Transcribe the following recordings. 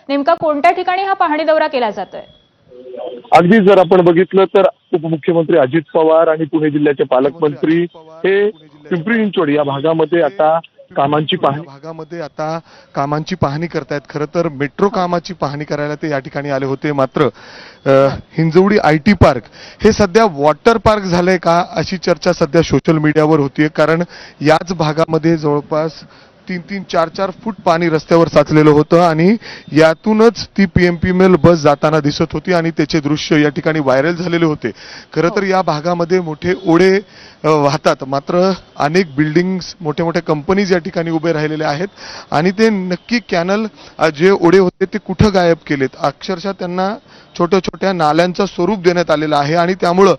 नेमका कोणत्या ठिकाणी हा पाहणी दौरा केला जातोय? अगदी जर आपण बघितलं तर उपमुख्यमंत्री अजित पवार आणि पुणे जिल्ह्याचे पालकमंत्री हे पिंपरी चिंचवड या भागामध्ये आता कामांची पाहणी करतायत। खरं तर मेट्रो कामाची पाहणी करायला ते या ठिकाणी आले होते, मात्र हिंजवडी IT पार्क हे सध्या वॉटर पार्क झालंय का अशी चर्चा सध्या सोशल मीडियावर होतीये। कारण याच भागामध्ये जवळपास 3-3, 4-4 फूट पाणी रस्त्यावर साचलेलं होतं आणि यातूनच ती PMPML बस जाताना दिसत होती आणि त्याचे दृश्य या ठिकाणी व्हायरल झालेले होते। खरं तर या भागामध्ये मोठे ओढे वाहतात, मात्र अनेक बिल्डिंग्स, मोठे मोठे कंपनीज या ठिकाणी उभे राहिलेले आहेत आणि ते नक्की कॅनल जे ओढे होते ते कुठं गायब केलेत, अक्षरशः त्यांना छोट्या छोट्या नाल्यांचं स्वरूप देण्यात आलेलं आहे आणि त्यामुळं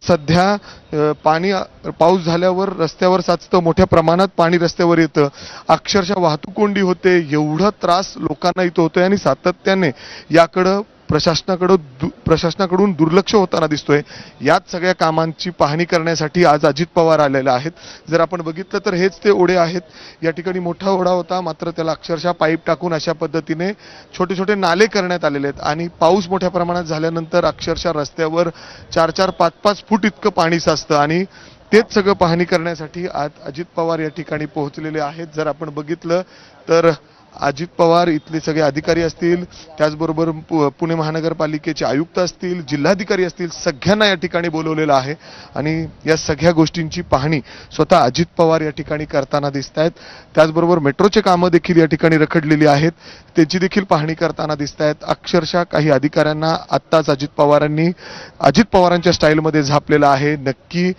सध्या पाणी पाऊस झाल्यावर रस्त्यावर साचतं, मोठ्या प्रमाणात पाणी रस्त्यावर येतं, अक्षरशः वाहतूक कोंडी होते, एवढा त्रास लोकांना इथं होतोय आणि सातत्याने याकडं प्रशासनाकडून दुर्लक्ष होताना दिसतोय। याच सगळ्या कामांची पाहणी करण्यासाठी आज अजित पवार आलेले आहेत। जर आपण बघितलं तर हेच ते ओढे आहेत। या ठिकाणी मोठा ओढा होता, मात्र त्याला अक्षरशः पाईप टाकून अशा पद्धतीने छोटे छोटे नाले करण्यात आलेले आहेत आणि पाऊस मोठ्या प्रमाणात झाल्यानंतर अक्षरशः रस्त्यावर 4-4, 5-5 फूट इतकं पाणी साचतं आणि तेच सगळं पाहणी करण्यासाठी आज अजित पवार या ठिकाणी पोहोचलेले आहेत। जर आपण बघितलं तर अजित पवार इथले सगळे अधिकारी असतील, त्याचबरोबर पुणे महानगरपालिकेचे आयुक्त असतील, जिल्हाधिकारी असतील, सगळ्यांना या ठिकाणी बोलवलेलं आहे आणि या सगळ्या गोष्टींची पाहणी स्वतः अजित पवार या ठिकाणी करताना दिसत आहेत। त्याचबरोबर मेट्रोचे कामं देखील या ठिकाणी रखडलेली आहेत, त्याची देखील पाहणी करताना दिसत आहेत। अक्षरशः काही अधिकाऱ्यांना आत्ताच अजित पवारांच्या स्टाईलमध्ये झापलेलं आहे। नक्की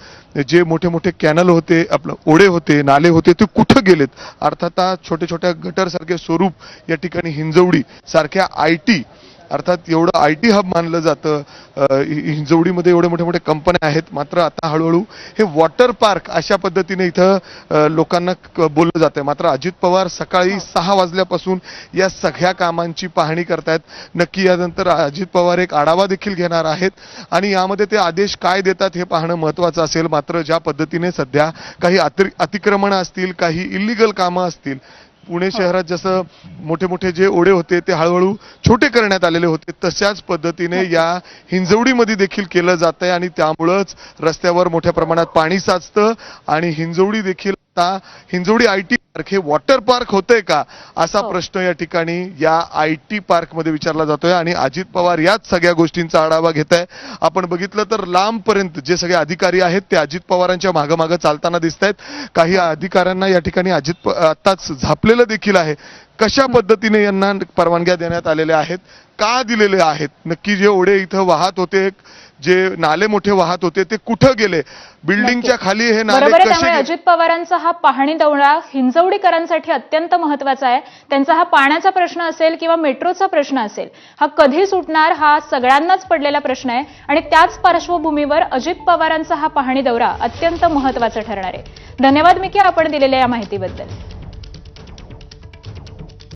जे मोठे मोठे कॅनल होते, आपलं ओढे होते, नाले होते, ते कुठं गेलेत? अर्थात छोट्या छोट्या गटर सारखे स्वरूप या ठिकाणी हिंजवडी सारख्या IT अर्थात एवढं IT हब मानलं जातं, हिंजवडीमध्ये एवढे मोठे मोठे कंपन्या आहेत, मात्र आता हळूहळू हे वॉटर पार्क अशा पद्धतीने इथं लोकांना बोललं जातंय। मात्र अजित पवार सकाळी 6 वाजल्यापासून या सगळ्या कामांची पाहणी करतायत। नक्की यानंतर अजित पवार एक आढावा देखील घेणार आहेत आणि यामध्ये ते आदेश काय देतात हे पाहणं महत्त्वाचं असेल। मात्र ज्या पद्धतीने सध्या काही अतिक्रमण असतील, काही इल्लीगल कामं असतील, पुणे शहरात जसं मोठे मोठे जे ओढे होते ते हळूहळू छोटे करण्यात आलेले होते, तशाच पद्धतीने या हिंजवडीमध्ये देखील केलं जातंय आणि त्यामुळंच रस्त्यावर मोठ्या प्रमाणात पाणी साचतं आणि हिंजवडी देखील आता हिंजवडी IT पार्क हे वॉटर पार्क होतंय का असा प्रश्न या ठिकाणी या IT पार्क मध्ये विचारला जातोय आणि अजित पवार याच सगळ्या गोष्टींचा आढावा घेत आहे। आपण बघितलं तर लांबपर्यंत जे सगळे अधिकारी आहेत ते अजित पवारांच्या मागं चालताना दिसत आहेत। काही अधिकाऱ्यांना या ठिकाणी आत्ताच झापलेलं देखील आहे। कशा पद्धतीने यांना परवानग्या देण्यात आलेल्या आहेत, का दिलेले आहेत, नक्की जे ओढे इथं वाहत होते, जे नाले मोठे वाहत होते ते कुठं गेले, बिल्डिंगच्या खाली हे नाले कसे? त्यामुळे अजित पवारांचा हा पाहणी दौरा हिंजवडीकरांसाठी अत्यंत महत्त्वाचा आहे। त्यांचा हा पाण्याचा प्रश्न असेल किंवा मेट्रोचा प्रश्न असेल, हा कधी सुटणार हा सगळ्यांनाच पडलेला प्रश्न आहे आणि त्याच पार्श्वभूमीवर अजित पवारांचा हा पाहणी दौरा अत्यंत महत्त्वाचा ठरणार आहे। धन्यवाद मिकी, आपण दिलेल्या या माहितीबद्दल।